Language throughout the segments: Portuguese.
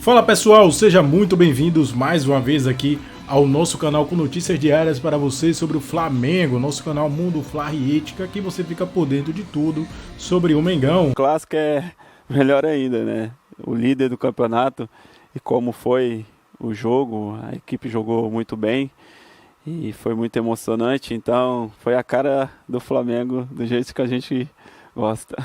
Fala pessoal, sejam muito bem-vindos mais uma vez aqui ao nosso canal com notícias diárias para vocês sobre o Flamengo, nosso canal Mundo Fla Riética, aqui você fica por dentro de tudo sobre o Mengão. O clássico é melhor ainda, né? O líder do campeonato e como foi o jogo, a equipe jogou muito bem e foi muito emocionante, então foi a cara do Flamengo do jeito que a gente gosta.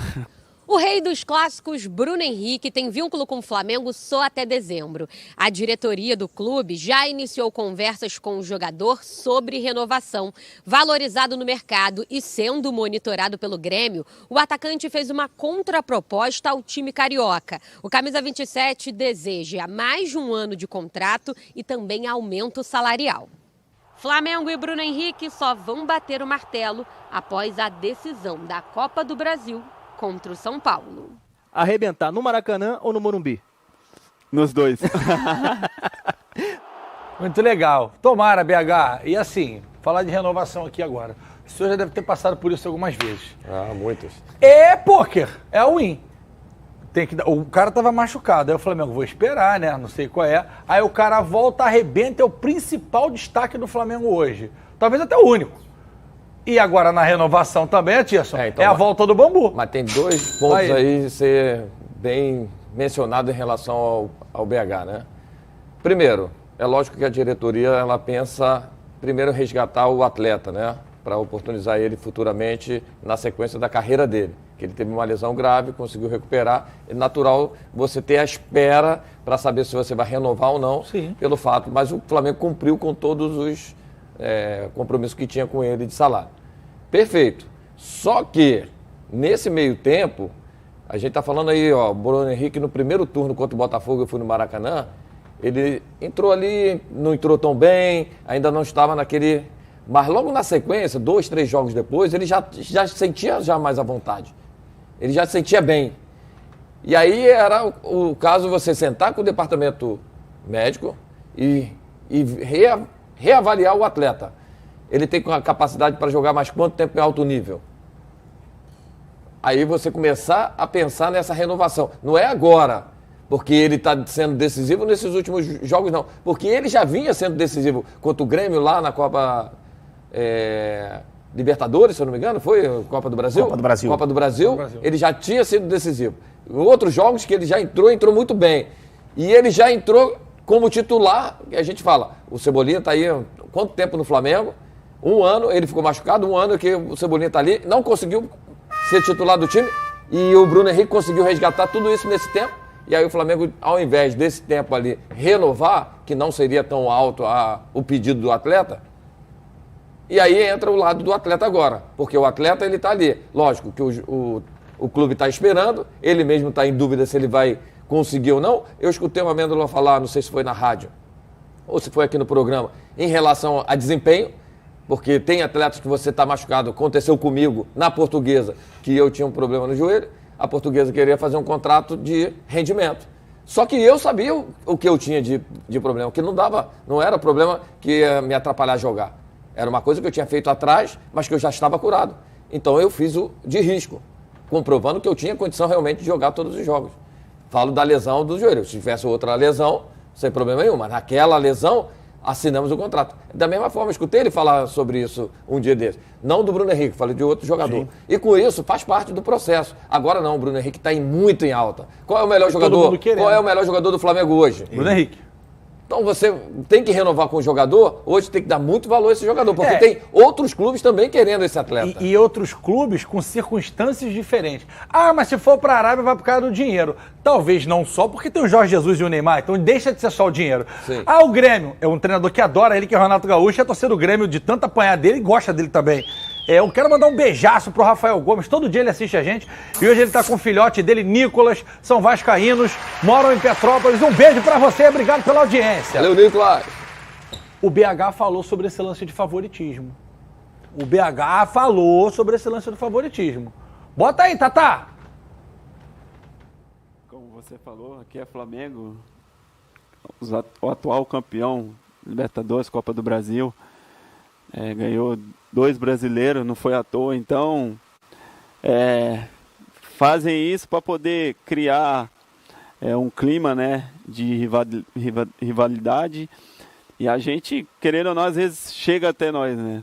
O rei dos clássicos, Bruno Henrique, tem vínculo com o Flamengo só até dezembro. A diretoria do clube já iniciou conversas com o jogador sobre renovação. Valorizado no mercado e sendo monitorado pelo Grêmio, o atacante fez uma contraproposta ao time carioca. O camisa 27 deseja mais de um ano de contrato e também aumento salarial. Flamengo e Bruno Henrique só vão bater o martelo após a decisão da Copa do Brasil contra o São Paulo. Arrebentar no Maracanã ou no Morumbi? Nos dois. Muito legal. Tomara, BH. E assim, falar de renovação aqui agora. O senhor já deve ter passado por isso algumas vezes. Ah, muitas. É pôquer, é o win. O cara tava machucado, aí o Flamengo, vou esperar, né? Não sei qual é. Aí o cara volta, arrebenta, é o principal destaque do Flamengo hoje. Talvez até o único. E agora na renovação também, Tirson, então, a volta do bambu. Mas tem dois pontos aí de ser bem mencionado em relação ao BH, né? Primeiro, é lógico que a diretoria, ela pensa primeiro resgatar o atleta, né? Para oportunizar ele futuramente na sequência da carreira dele. Que ele teve uma lesão grave, conseguiu recuperar. É natural você ter a espera para saber se você vai renovar ou não. Sim. Pelo fato. Mas o Flamengo cumpriu com todos os compromissos que tinha com ele de salário. Perfeito. Só que, nesse meio tempo, a gente tá falando aí, ó, Bruno Henrique no primeiro turno contra o Botafogo, eu fui no Maracanã, ele entrou ali, não entrou tão bem, ainda não estava naquele... Mas logo na sequência, 2, 3 jogos depois, ele já sentia mais à vontade. Ele já se sentia bem. E aí era o caso você sentar com o departamento médico e reavaliar o atleta. Ele tem a capacidade para jogar mais quanto tempo em alto nível? Aí você começar a pensar nessa renovação. Não é agora, porque ele está sendo decisivo nesses últimos jogos, não. Porque ele já vinha sendo decisivo contra o Grêmio lá na Copa Libertadores, se eu não me engano, foi Copa do Brasil? Copa do Brasil. Copa do Brasil, ele já tinha sido decisivo. Em outros jogos que ele já entrou muito bem. E ele já entrou como titular, que a gente fala, o Cebolinha está aí há quanto tempo no Flamengo? 1 ano, ele ficou machucado, 1 ano que o Cebolinha está ali, não conseguiu ser titular do time e o Bruno Henrique conseguiu resgatar tudo isso nesse tempo. E aí o Flamengo, ao invés desse tempo ali, renovar, que não seria tão alto o pedido do atleta, e aí entra o lado do atleta agora, porque o atleta ele está ali. Lógico que o clube está esperando, ele mesmo está em dúvida se ele vai conseguir ou não. Eu escutei uma Amêndola falar, não sei se foi na rádio ou se foi aqui no programa, em relação a desempenho, porque tem atletas que você está machucado. Aconteceu comigo na Portuguesa, que eu tinha um problema no joelho. A Portuguesa queria fazer um contrato de rendimento. Só que eu sabia o que eu tinha de problema, que não era problema que ia me atrapalhar a jogar. Era uma coisa que eu tinha feito atrás, mas que eu já estava curado. Então eu fiz o de risco, comprovando que eu tinha condição realmente de jogar todos os jogos. Falo da lesão do joelho. Se tivesse outra lesão, sem problema nenhum, mas naquela lesão, assinamos o contrato. Da mesma forma, escutei ele falar sobre isso um dia desse. Não do Bruno Henrique, falei de outro jogador. Sim. E com isso, faz parte do processo. Agora não, o Bruno Henrique está muito em alta. Qual é o melhor jogador? Qual é o melhor jogador do Flamengo hoje? Bruno Henrique. Então você tem que renovar com o jogador, hoje tem que dar muito valor a esse jogador, porque tem outros clubes também querendo esse atleta. E outros clubes com circunstâncias diferentes. Ah, mas se for para a Arábia vai por causa do dinheiro. Talvez não só porque tem o Jorge Jesus e o Neymar, então deixa de ser só o dinheiro. Sim. Ah, o Grêmio é um treinador que adora ele, que é o Renato Gaúcho, e a torcida do Grêmio de tanto apanhar dele e gosta dele também. Eu quero mandar um beijaço pro Rafael Gomes, todo dia ele assiste a gente, e hoje ele tá com o filhote dele, Nicolas, são vascaínos, moram em Petrópolis. Um beijo pra você, obrigado pela audiência. Valeu, Nicolas. O BH falou sobre esse lance de favoritismo. O BH falou sobre esse lance do favoritismo. Bota aí, Tatá. Como você falou, aqui é Flamengo, o atual campeão, Libertadores, Copa do Brasil, ganhou 2 brasileiros, não foi à toa, então fazem isso para poder criar um clima, né, de rivalidade, e a gente, querendo ou não, às vezes chega até nós, né?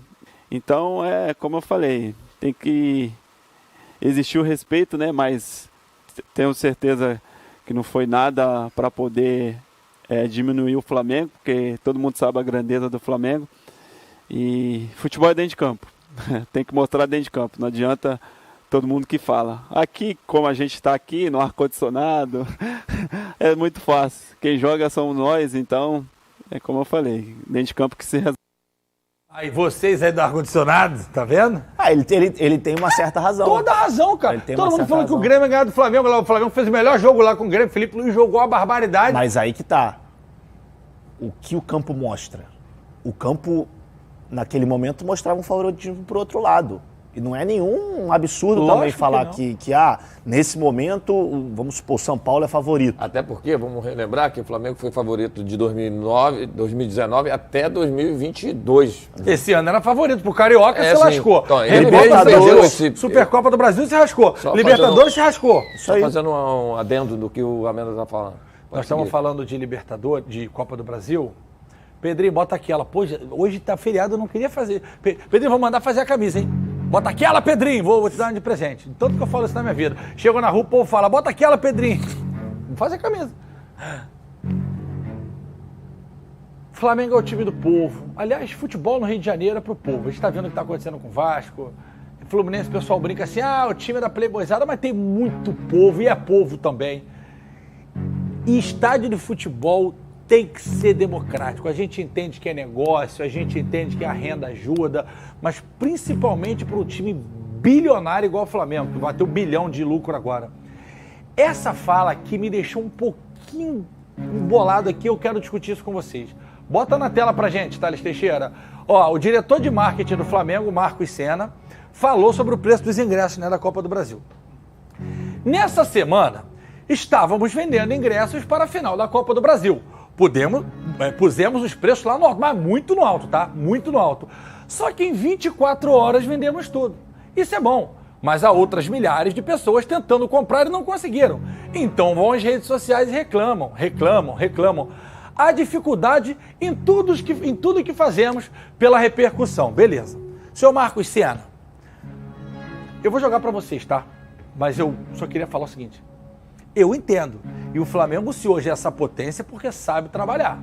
Então, como eu falei, tem que existir o respeito, né, mas tenho certeza que não foi nada para poder diminuir o Flamengo, porque todo mundo sabe a grandeza do Flamengo, e futebol é dentro de campo, tem que mostrar dentro de campo, não adianta todo mundo que fala. Aqui, como a gente está aqui, no ar-condicionado, é muito fácil. Quem joga somos nós, então, é como eu falei, dentro de campo que se resolve. Aí vocês aí do ar-condicionado, tá vendo? Ele tem uma certa razão. Toda a razão, cara. Todo mundo falou que o Grêmio ia ganhar do Flamengo. O Flamengo fez o melhor jogo lá com o Grêmio. Felipe Luiz jogou a barbaridade. Mas aí que tá. O que o campo mostra? O campo, naquele momento, mostrava um favoritismo pro outro lado. E não é nenhum absurdo Lógico também falar que nesse momento, vamos supor, São Paulo é favorito. Até porque, vamos relembrar que o Flamengo foi favorito de 2019 até 2022. Esse ano era favorito pro Carioca, se sim. lascou. Então, ele Libertadores, Supercopa do Brasil se rascou. Libertadores se rascou. Só fazendo um adendo do que o Amenda está falando. Nós estamos falando de Libertadores, de Copa do Brasil. Pedrinho, bota aquela. Pô, hoje tá feriado, eu não queria fazer. Pedrinho, vou mandar fazer a camisa, hein? Bota aquela, Pedrinho, vou te dar de presente. Tanto que eu falo isso na minha vida. Chego na rua, o povo fala, bota aquela, Pedrinho. Vou fazer a camisa. Flamengo é o time do povo. Aliás, futebol no Rio de Janeiro é pro povo. A gente tá vendo o que tá acontecendo com o Vasco. Fluminense, o pessoal brinca assim, o time é da playboyzada, mas tem muito povo, e é povo também. E estádio de futebol tem que ser democrático. A gente entende que é negócio, a gente entende que a renda ajuda, mas principalmente para um time bilionário igual o Flamengo, que bateu 1 bilhão de lucro agora. Essa fala aqui me deixou um pouquinho embolado aqui, eu quero discutir isso com vocês. Bota na tela pra gente, Thales Teixeira. O diretor de marketing do Flamengo, Marcos Senna, falou sobre o preço dos ingressos, né, da Copa do Brasil. Nessa semana, estávamos vendendo ingressos para a final da Copa do Brasil. Pusemos os preços lá no alto, mas muito no alto, tá? Muito no alto. Só que em 24 horas vendemos tudo. Isso é bom, mas há outras milhares de pessoas tentando comprar e não conseguiram. Então vão às redes sociais e reclamam. Há dificuldade em tudo que fazemos pela repercussão. Beleza. Senhor Marcos Senna, eu vou jogar para vocês, tá? Mas eu só queria falar o seguinte. Eu entendo. E o Flamengo, se hoje é essa potência, é porque sabe trabalhar.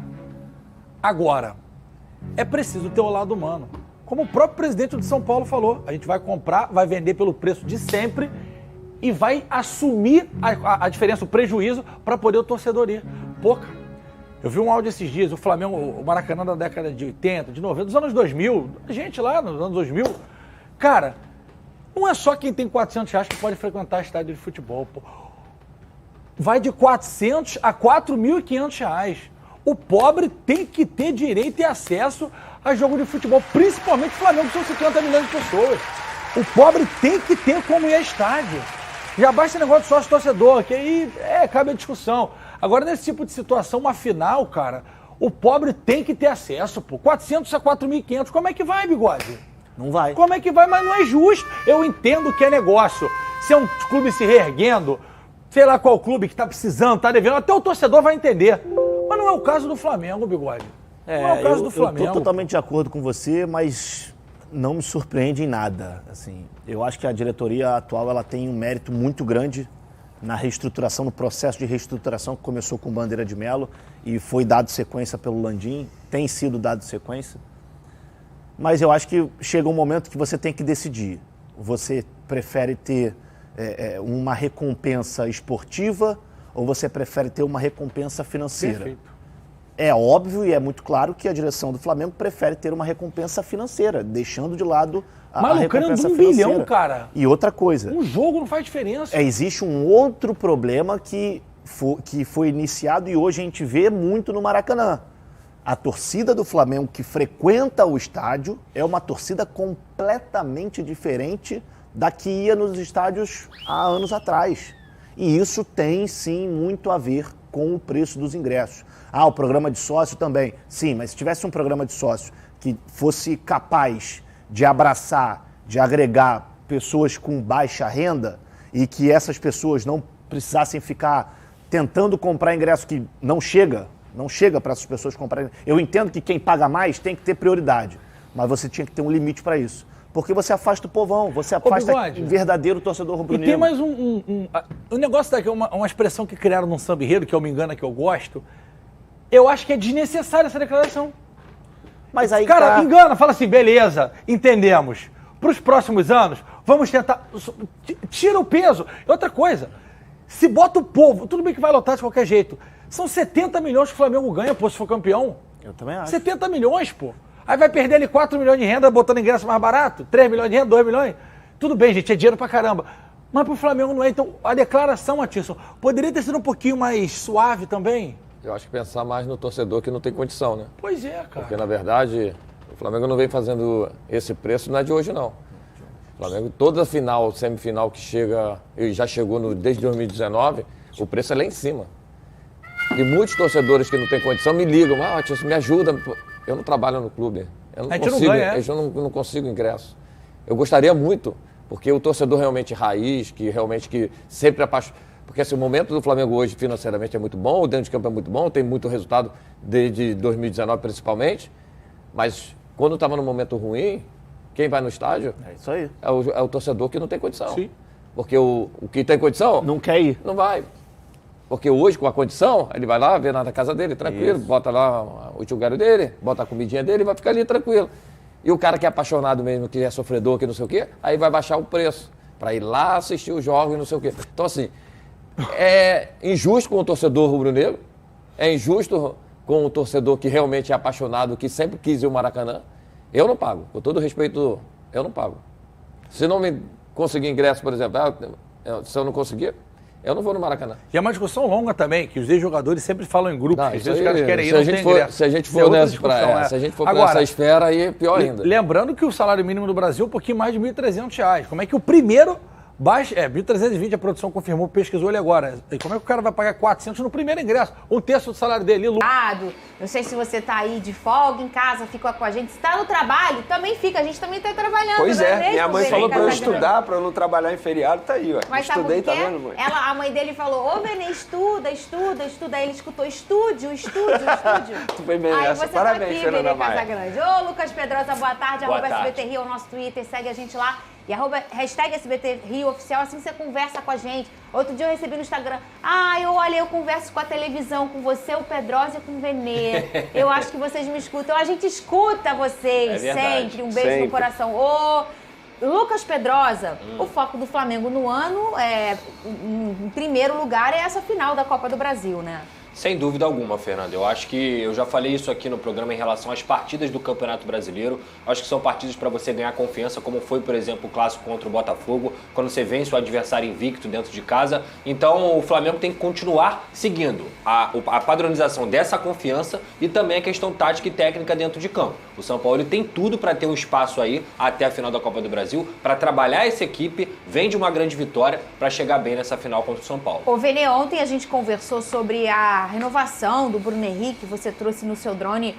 Agora, é preciso ter o lado humano. Como o próprio presidente de São Paulo falou, a gente vai comprar, vai vender pelo preço de sempre e vai assumir a diferença, o prejuízo, para poder o torcedor ir. Pô, cara, eu vi um áudio esses dias, o Flamengo, o Maracanã da década de 80, de 90, dos anos 2000, a gente lá nos anos 2000, cara, não é só quem tem R$400 que pode frequentar estádio de futebol, pô. Vai de R$400 a R$4.500. O pobre tem que ter direito e acesso a jogo de futebol, principalmente o Flamengo, que são 50 milhões de pessoas. O pobre tem que ter como ir a estádio. Já basta negócio de sócio-torcedor, que aí cabe a discussão. Agora, nesse tipo de situação, uma final, cara, o pobre tem que ter acesso, pô. 400 a 4.500, como é que vai, Bigode? Não vai. Como é que vai? Mas não é justo. Eu entendo que é negócio. Se é um clube se reerguendo, sei lá qual clube que tá precisando, tá devendo, até o torcedor vai entender. Mas não é o caso do Flamengo, Bigode. Não é o caso do Flamengo. Eu tô totalmente de acordo com você, mas não me surpreende em nada. Assim, eu acho que a diretoria atual ela tem um mérito muito grande na reestruturação, no processo de reestruturação que começou com Bandeira de Melo e foi dado sequência pelo Landim, tem sido dado sequência. Mas eu acho que chega um momento que você tem que decidir. Você prefere ter uma recompensa esportiva ou você prefere ter uma recompensa financeira? Perfeito. É óbvio e é muito claro que a direção do Flamengo prefere ter uma recompensa financeira, deixando de lado a recompensa lucrando 1 bilhão, cara. E outra coisa. Um jogo não faz diferença. Existe um outro problema que foi iniciado e hoje a gente vê muito no Maracanã. A torcida do Flamengo que frequenta o estádio é uma torcida completamente diferente da que ia nos estádios há anos atrás. E isso tem, sim, muito a ver com o preço dos ingressos. O programa de sócio também. Sim, mas se tivesse um programa de sócio que fosse capaz de abraçar, de agregar pessoas com baixa renda e que essas pessoas não precisassem ficar tentando comprar ingresso que não chega para essas pessoas comprarem. Eu entendo que quem paga mais tem que ter prioridade, mas você tinha que ter um limite para isso. Porque você afasta o povão, você afasta o verdadeiro torcedor rubro-negro. E tem mais um negócio daqui, uma expressão que criaram num samba enredo, que eu me engano, que eu gosto. Eu acho que é desnecessária essa declaração. Mas aí, cara, engana, fala assim, beleza, entendemos. Para os próximos anos, vamos tentar... Tira o peso. Outra coisa, se bota o povo, tudo bem que vai lotar de qualquer jeito. São 70 milhões que o Flamengo ganha, pô, se for campeão. Eu também acho. 70 milhões, pô. Aí vai perder ali 4 milhões de renda botando ingresso mais barato, 3 milhões de renda, 2 milhões. Tudo bem, gente, é dinheiro pra caramba. Mas pro Flamengo não é. Então, a declaração, Atisson, poderia ter sido um pouquinho mais suave também? Eu acho que pensar mais no torcedor que não tem condição, né? Pois é, cara. Porque, na verdade, o Flamengo não vem fazendo esse preço, não é de hoje, não. O Flamengo, toda final, semifinal que chega, e já chegou desde 2019, o preço é lá em cima. E muitos torcedores que não têm condição me ligam, Atisson, me ajuda. Eu não trabalho no clube, eu não consigo, eu não consigo ingresso. Eu gostaria muito, porque o torcedor realmente raiz, que sempre apaixona. Porque assim, o momento do Flamengo hoje financeiramente é muito bom, o dentro de campo é muito bom, tem muito resultado desde 2019 principalmente, mas quando estava no momento ruim, quem vai no estádio é isso aí. É o torcedor que não tem condição. Sim. Porque o que tem condição... Não quer ir. Não vai. Porque hoje, com a condição, ele vai lá, vê na casa dele, tranquilo, bota lá o tchuguero dele, bota a comidinha dele e vai ficar ali tranquilo. E o cara que é apaixonado mesmo, que é sofredor, que não sei o quê, aí vai baixar o preço para ir lá assistir os jogos e não sei o quê. Então, assim, é injusto com o torcedor rubro-negro, é injusto com o torcedor que realmente é apaixonado, que sempre quis ir ao Maracanã. Eu não pago, com todo respeito, eu não pago. Se não me conseguir ingresso, por exemplo, se eu não conseguir... Eu não vou no Maracanã. E é uma discussão longa também, que os ex-jogadores sempre falam em grupos. Às vezes os caras querem ir, se a gente for para essa esfera, aí é pior ainda. Lembrando que o salário mínimo do Brasil é um pouquinho mais de R$ 1.300. Como é que o primeiro baixa... 1.320 a produção confirmou, pesquisou ele agora. E como é que o cara vai pagar 400 no primeiro ingresso? Um terço do salário dele. Não sei se você tá aí de folga em casa, fica com a gente. Se tá no trabalho, também fica. A gente também tá trabalhando. Pois é, mesmo, minha mãe falou pra eu estudar, pra eu não trabalhar em feriado, tá aí, ó. Mas estudei, sabe o que tá vendo, mãe? A mãe dele falou, Vene, estuda. Aí ele escutou, estúdio. Tu foi bem aí essa. você Parabéns, tá aqui, Fernanda Vene Maia. Casagrande. Ô, Lucas Pedrosa, boa tarde. Boa @SBT Rio é o nosso Twitter. Segue a gente lá. E hashtag SBT Rio Oficial, assim você conversa com a gente. Outro dia eu recebi no Instagram, eu converso com a televisão, com você, o Pedrosa e com o Venê. Eu acho que vocês me escutam. A gente escuta vocês sempre. Um beijo sempre. no coração. Ô, Lucas Pedrosa, o foco do Flamengo no ano, em primeiro lugar, é essa final da Copa do Brasil, né? Sem dúvida alguma, Fernanda. Eu acho que eu já falei isso aqui no programa em relação às partidas do Campeonato Brasileiro. Acho que são partidas para você ganhar confiança, como foi, por exemplo, o clássico contra o Botafogo, quando você vence o adversário invicto dentro de casa. Então, o Flamengo tem que continuar seguindo a padronização dessa confiança e também a questão tática e técnica dentro de campo. O São Paulo tem tudo para ter um espaço aí até a final da Copa do Brasil, para trabalhar essa equipe, vem de uma grande vitória para chegar bem nessa final contra o São Paulo. Ô, Vene, ontem a gente conversou sobre a renovação do Bruno Henrique, você trouxe no seu drone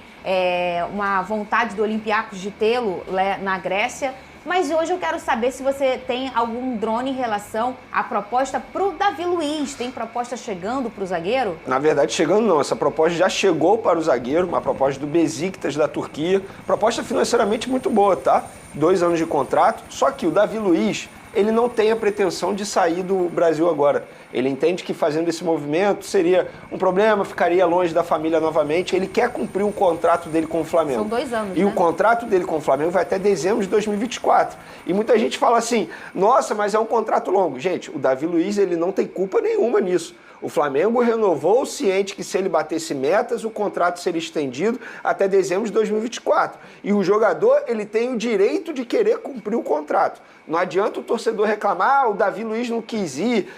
uma vontade do Olympiacos de tê-lo na Grécia, mas hoje eu quero saber se você tem algum drone em relação à proposta pro Davi Luiz. Tem proposta chegando pro zagueiro? Na verdade, chegando não. Essa proposta já chegou para o zagueiro, uma proposta do Besiktas da Turquia. Proposta financeiramente muito boa, tá? 2 anos de contrato. Só que o Davi Luiz, ele não tem a pretensão de sair do Brasil agora. Ele entende que fazendo esse movimento seria um problema, ficaria longe da família novamente. Ele quer cumprir um contrato dele com o Flamengo. São 2 anos, E né? o contrato dele com o Flamengo vai até dezembro de 2024. E muita gente fala assim, nossa, mas é um contrato longo. Gente, o Davi Luiz, ele não tem culpa nenhuma nisso. O Flamengo renovou ciente que se ele batesse metas, o contrato seria estendido até dezembro de 2024. E o jogador, ele tem o direito de querer cumprir o contrato. Não adianta o torcedor reclamar, o Davi Luiz não quis ir,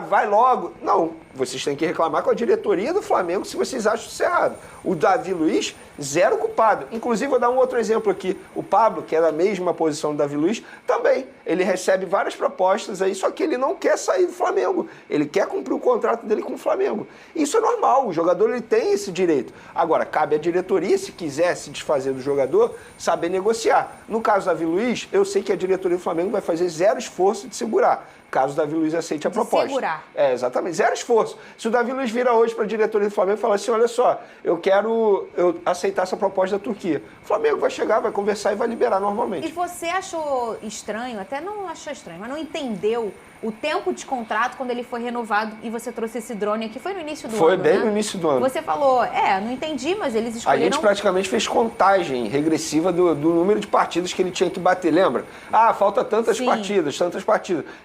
vai logo. Não, vocês têm que reclamar com a diretoria do Flamengo se vocês acham isso errado. O Davi Luiz, zero culpado. Inclusive, vou dar um outro exemplo aqui. O Pablo, que é da mesma posição do Davi Luiz, também. Ele recebe várias propostas aí, só que ele não quer sair do Flamengo. Ele quer cumprir o contrato dele com o Flamengo. Isso é normal, o jogador ele tem esse direito. Agora, cabe à diretoria, se quiser se desfazer do jogador, saber negociar. No caso do Davi Luiz, eu sei que a diretoria do Flamengo vai fazer zero esforço de segurar. caso o Davi Luiz aceite a proposta. Segurar. Exatamente. Zero esforço. Se o Davi Luiz vira hoje para a diretoria do Flamengo e falar assim, olha só, eu quero aceitar essa proposta da Turquia, o Flamengo vai chegar, vai conversar e vai liberar normalmente. E você achou estranho, até não achou estranho, mas não entendeu o tempo de contrato quando ele foi renovado e você trouxe esse drone aqui? Foi no início do ano, Foi bem né? no início do ano. Você falou, não entendi, mas eles escolheram... A gente praticamente fez contagem regressiva do número de partidas que ele tinha que bater, lembra? Ah, falta tantas partidas.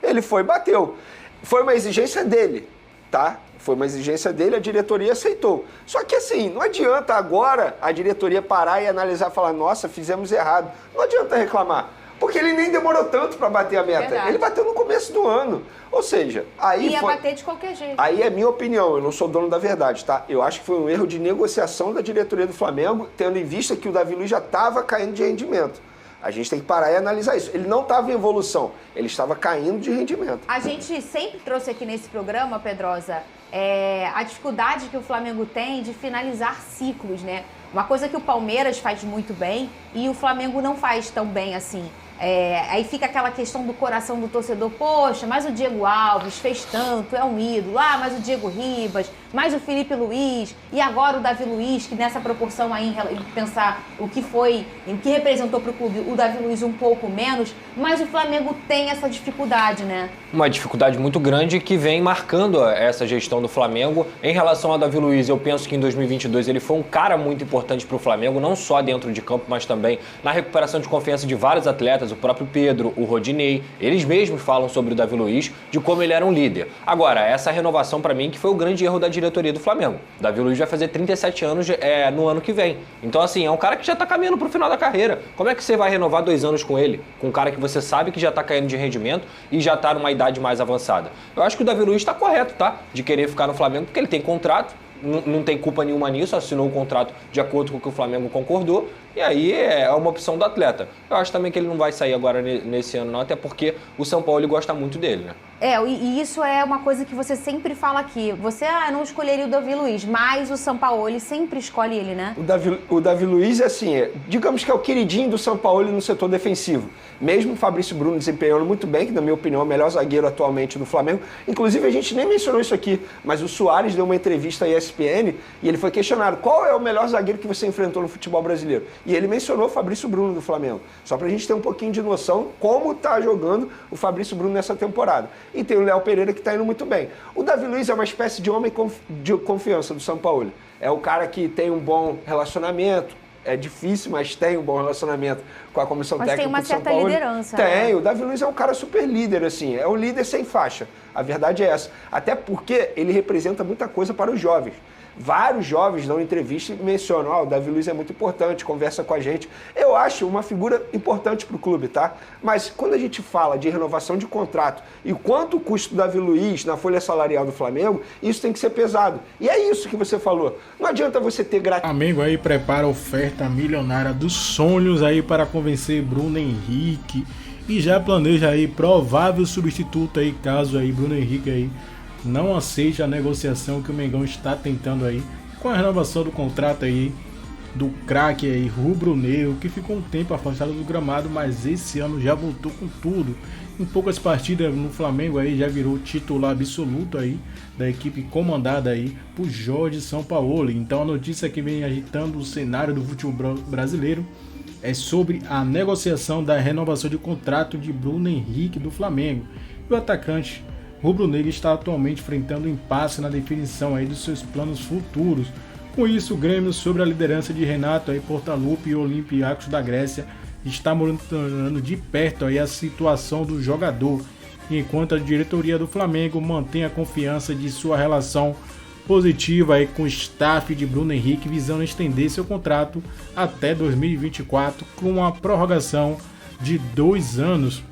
Ele foi e bateu. Foi uma exigência dele, tá? Foi uma exigência dele, a diretoria aceitou. Só que assim, não adianta agora a diretoria parar e analisar e falar, nossa, fizemos errado. Não adianta reclamar. Porque ele nem demorou tanto para bater a meta. Verdade. Ele bateu no começo do ano. Ou seja, aí ia bater de qualquer jeito. Aí é minha opinião, eu não sou dono da verdade, tá? Eu acho que foi um erro de negociação da diretoria do Flamengo, tendo em vista que o Davi Luiz já estava caindo de rendimento. A gente tem que parar e analisar isso. Ele não estava em evolução, ele estava caindo de rendimento. A gente sempre trouxe aqui nesse programa, Pedrosa, a dificuldade que o Flamengo tem de finalizar ciclos, né? Uma coisa que o Palmeiras faz muito bem e o Flamengo não faz tão bem assim. Aí fica aquela questão do coração do torcedor, poxa, mas o Diego Alves fez tanto, é um ídolo, mas o Diego Ribas, mais o Felipe Luiz, e agora o Davi Luiz, que nessa proporção aí, pensar o que foi, o que representou para o clube, o Davi Luiz um pouco menos, mas o Flamengo tem essa dificuldade, né? Uma dificuldade muito grande que vem marcando essa gestão do Flamengo. Em relação ao Davi Luiz, eu penso que em 2022 ele foi um cara muito importante para o Flamengo, não só dentro de campo, mas também na recuperação de confiança de vários atletas, o próprio Pedro, o Rodinei, eles mesmos falam sobre o Davi Luiz, de como ele era um líder. Agora, essa renovação para mim que foi o grande erro da diretoria do Flamengo. O Davi Luiz vai fazer 37 anos no ano que vem. Então, assim, é um cara que já tá caminhando pro final da carreira. Como é que você vai renovar 2 anos com ele? Com um cara que você sabe que já tá caindo de rendimento e já tá numa idade mais avançada. Eu acho que o Davi Luiz tá correto, tá? De querer ficar no Flamengo, porque ele tem contrato, não tem culpa nenhuma nisso, assinou o contrato de acordo com o que o Flamengo concordou, e aí é uma opção do atleta. Eu acho também que ele não vai sair agora nesse ano não, até porque o São Paulo gosta muito dele, né? E isso é uma coisa que você sempre fala aqui. Você não escolheria o Davi Luiz, mas o Sampaoli sempre escolhe ele, né? O Davi Luiz, assim, digamos que é o queridinho do Sampaoli no setor defensivo. Mesmo o Fabrício Bruno desempenhando muito bem, que na minha opinião é o melhor zagueiro atualmente do Flamengo. Inclusive, a gente nem mencionou isso aqui, mas o Soares deu uma entrevista à ESPN e ele foi questionado qual é o melhor zagueiro que você enfrentou no futebol brasileiro. E ele mencionou o Fabrício Bruno do Flamengo. Só pra gente ter um pouquinho de noção como tá jogando o Fabrício Bruno nessa temporada. E tem o Léo Pereira que tá indo muito bem. O Davi Luiz é uma espécie de homem de confiança do São Paulo. É o cara que tem um bom relacionamento, é difícil, mas tem um bom relacionamento com a comissão técnica do São Paulo. Mas tem uma certa liderança. Tem, né? O Davi Luiz é um cara super líder, assim, é um líder sem faixa. A verdade é essa. Até porque ele representa muita coisa para os jovens. Vários jovens dão entrevista e mencionam, o Davi Luiz é muito importante, conversa com a gente. Eu acho uma figura importante para o clube, tá? Mas quando a gente fala de renovação de contrato e quanto custa o Davi Luiz na folha salarial do Flamengo, isso tem que ser pesado. E é isso que você falou. Não adianta você ter gratidão. Flamengo aí prepara a oferta milionária dos sonhos aí para convencer Bruno Henrique e já planeja aí provável substituto aí, caso aí Bruno Henrique aí não aceite a negociação que o Mengão está tentando aí com a renovação do contrato aí do craque aí rubro-negro, que ficou um tempo afastado do gramado, mas esse ano já voltou com tudo. Em poucas partidas no Flamengo aí já virou titular absoluto aí da equipe comandada aí por Jorge Sampaoli. Então a notícia que vem agitando o cenário do futebol brasileiro é sobre a negociação da renovação de contrato de Bruno Henrique do Flamengo. E o atacante rubro-negro está atualmente enfrentando um impasse na definição aí dos seus planos futuros. Com isso, o Grêmio, sob a liderança de Renato aí, Portaluppi e Olympiacos da Grécia, está monitorando de perto aí a situação do jogador, enquanto a diretoria do Flamengo mantém a confiança de sua relação positiva aí com o staff de Bruno Henrique, visando estender seu contrato até 2024 com uma prorrogação de 2 anos.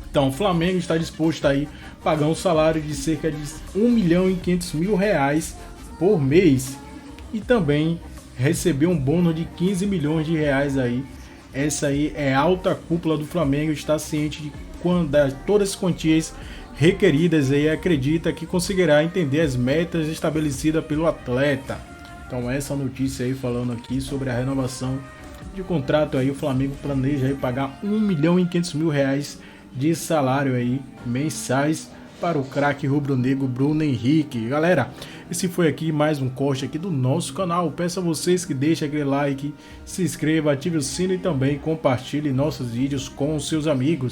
Então, o Flamengo está disposto aí a pagar um salário de cerca de R$1.500.000 por mês e também receber um bônus de R$15 milhões aí. Essa aí é a alta cúpula do Flamengo, está ciente de todas as quantias requeridas e acredita que conseguirá entender as metas estabelecidas pelo atleta. Então essa notícia aí falando aqui sobre a renovação de contrato aí, o Flamengo planeja aí pagar R$1.500.000 de salário aí mensais para o craque rubro-negro Bruno Henrique. Galera, esse foi aqui mais um corte aqui do nosso canal. Peço a vocês que deixem aquele like, se inscreva, ative o sino e também compartilhe nossos vídeos com os seus amigos.